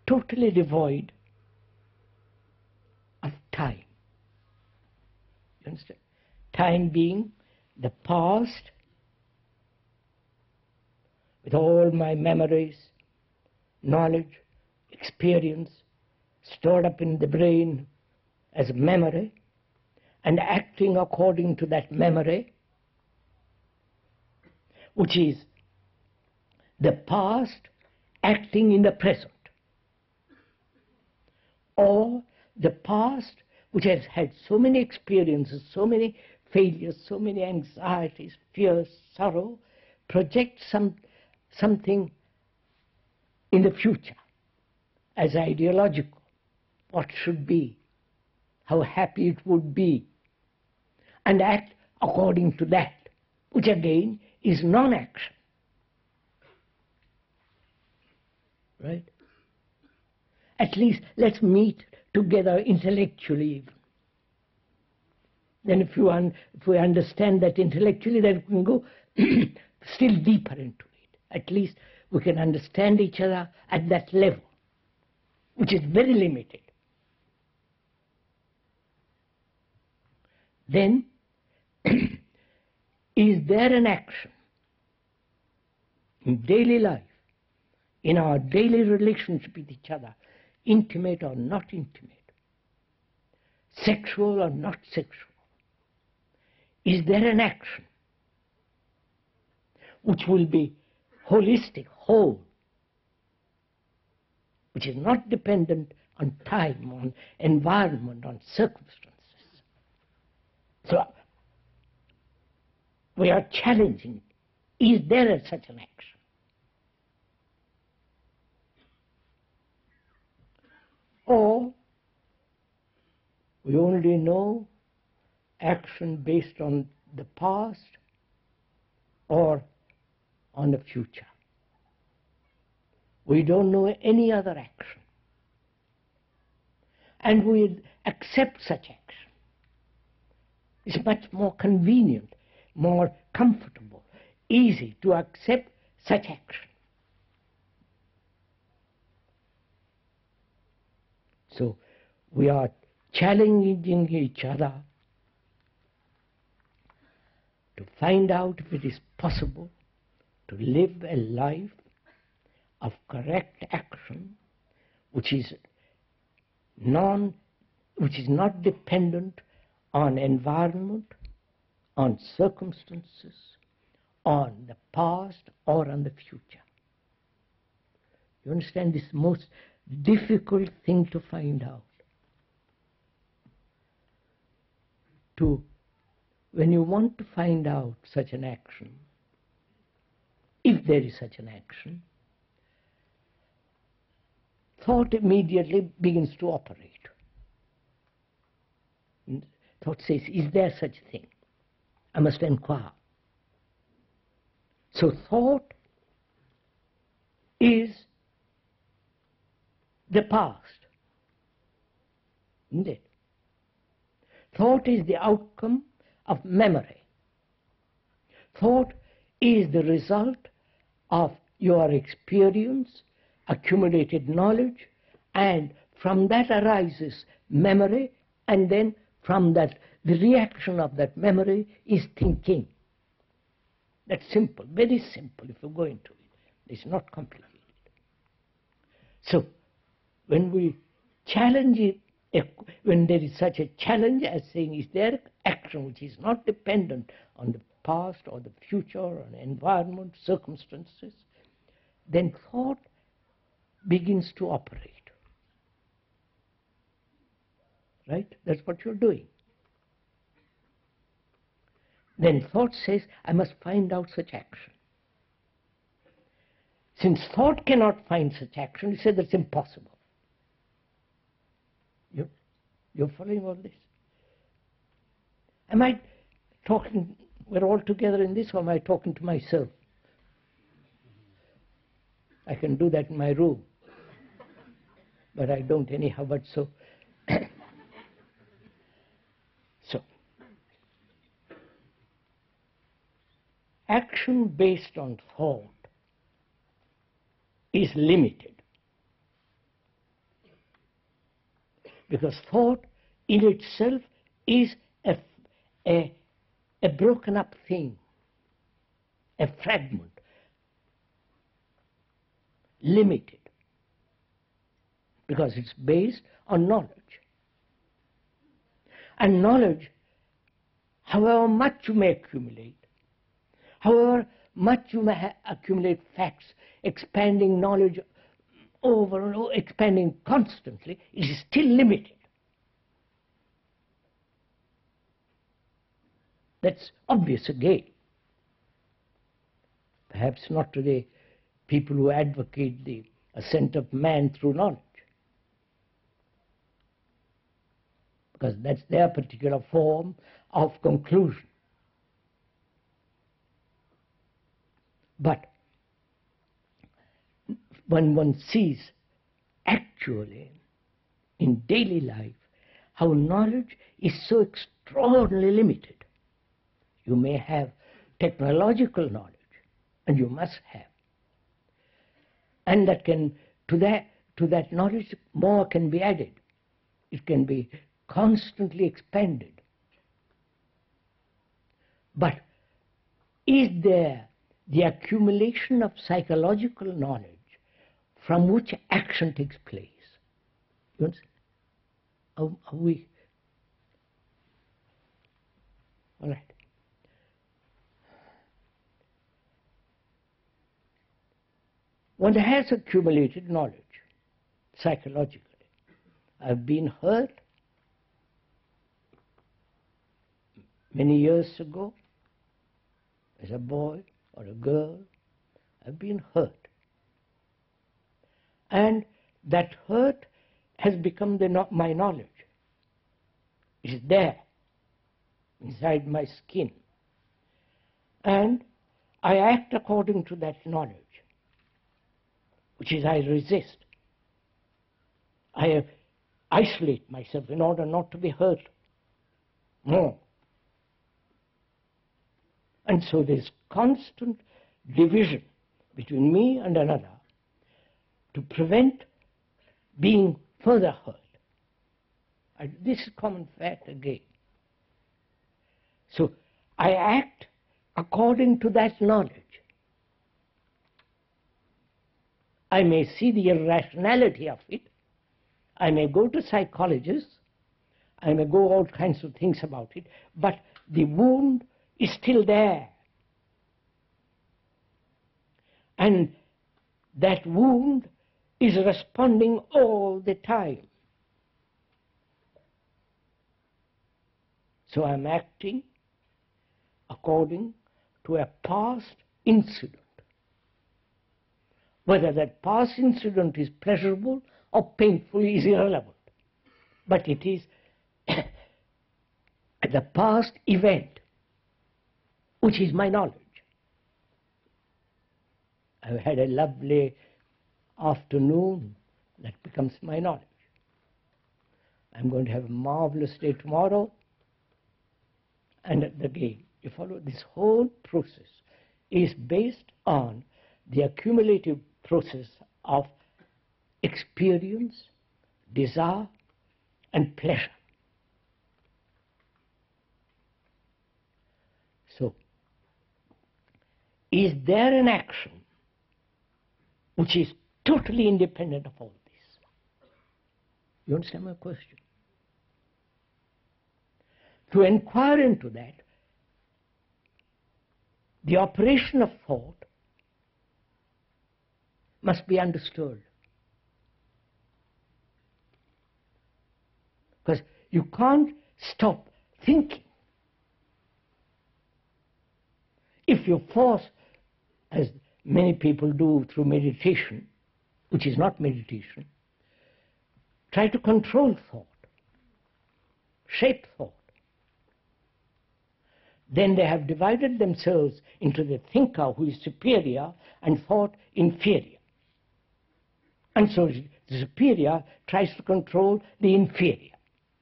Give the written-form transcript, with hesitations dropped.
totally devoid of time. You understand? Time being the past, with all my memories, knowledge, experience, stored up in the brain as memory, and acting according to that memory, which is the past acting in the present, or the past which has had so many experiences, so many failures, so many anxieties, fears, sorrow, projects something in the future as ideological, what should be, how happy it would be, and act according to that, which again is non-action. Right? At least let's meet together intellectually even. Then if we understand that intellectually, then we can go still deeper into it. At least we can understand each other at that level, which is very limited. Then, is there an action in daily life, in our daily relationship with each other, intimate or not intimate, sexual or not sexual? Is there an action which will be holistic, whole, which is not dependent on time, on environment, on circumstances? So we are challenging, is there such an action? Or we only know action based on the past or on the future. We don't know any other action. And we accept such action. It's much more convenient, more comfortable, easy to accept such action. So we are challenging each other to find out if it is possible to live a life of correct action which is not dependent on environment, on circumstances, on the past or on the future. You understand, this most difficult thing to find out. When you want to find out such an action, if there is such an action, thought immediately begins to operate. Thought says, is there such a thing? I must inquire. So thought is the past, isn't it? Thought is the outcome of memory. Thought is the result of your experience, accumulated knowledge, and from that arises memory, and then from that, the reaction of that memory is thinking. That's simple, very simple if you go into it. It's not complicated. So, when we challenge it, when there is such a challenge as saying, is there action which is not dependent on the past or the future or on environment, circumstances, then thought begins to operate. Right? That's what you're doing. Then thought says, I must find out such action. Since thought cannot find such action, he said that's impossible. You're following all this? Am I talking, we're all together in this, or am I talking to myself? I can do that in my room, but I don't anyhow, but so. So, action based on thought is limited. because thought in itself is a broken up thing, a fragment, limited, because it's based on knowledge. And knowledge, however much you may accumulate, however much you may accumulate facts, expanding knowledge over and over, expanding constantly, it is still limited. That's obvious again. Perhaps not to the people who advocate the ascent of man through knowledge, because that's their particular form of conclusion. But when one sees actually in daily life how knowledge is so extraordinarily limited, you may have technological knowledge, and you must have, and that can, to that knowledge more can be added. It can be constantly expanded. But is there the accumulation of psychological knowledge from which action takes place? You understand? Are we? All right. One has accumulated knowledge psychologically. I've been hurt many years ago as a boy or a girl. I've been hurt. And that hurt has become my knowledge. It is there, inside my skin. And I act according to that knowledge, which is I resist. I isolate myself in order not to be hurt more. And so there's constant division between me and another to prevent being further hurt. This is common fact again. So I act according to that knowledge. I may see the irrationality of it. I may go to psychologists. I may go all kinds of things about it. But the wound is still there. And that wound is responding all the time. So I'm acting according to a past incident. Whether that past incident is pleasurable or painful is irrelevant. But it is the past event, which is my knowledge. I've had a lovely afternoon, that becomes my knowledge. I'm going to have a marvelous day tomorrow. And again, you follow, this whole process is based on the accumulative process of experience, desire, and pleasure. So, is there an action which is totally independent of all this? You understand my question? To inquire into that, the operation of thought must be understood. Because you can't stop thinking. If you force, as many people do through meditation, which is not meditation, try to control thought, shape thought, then they have divided themselves into the thinker who is superior and thought inferior. And so the superior tries to control the inferior.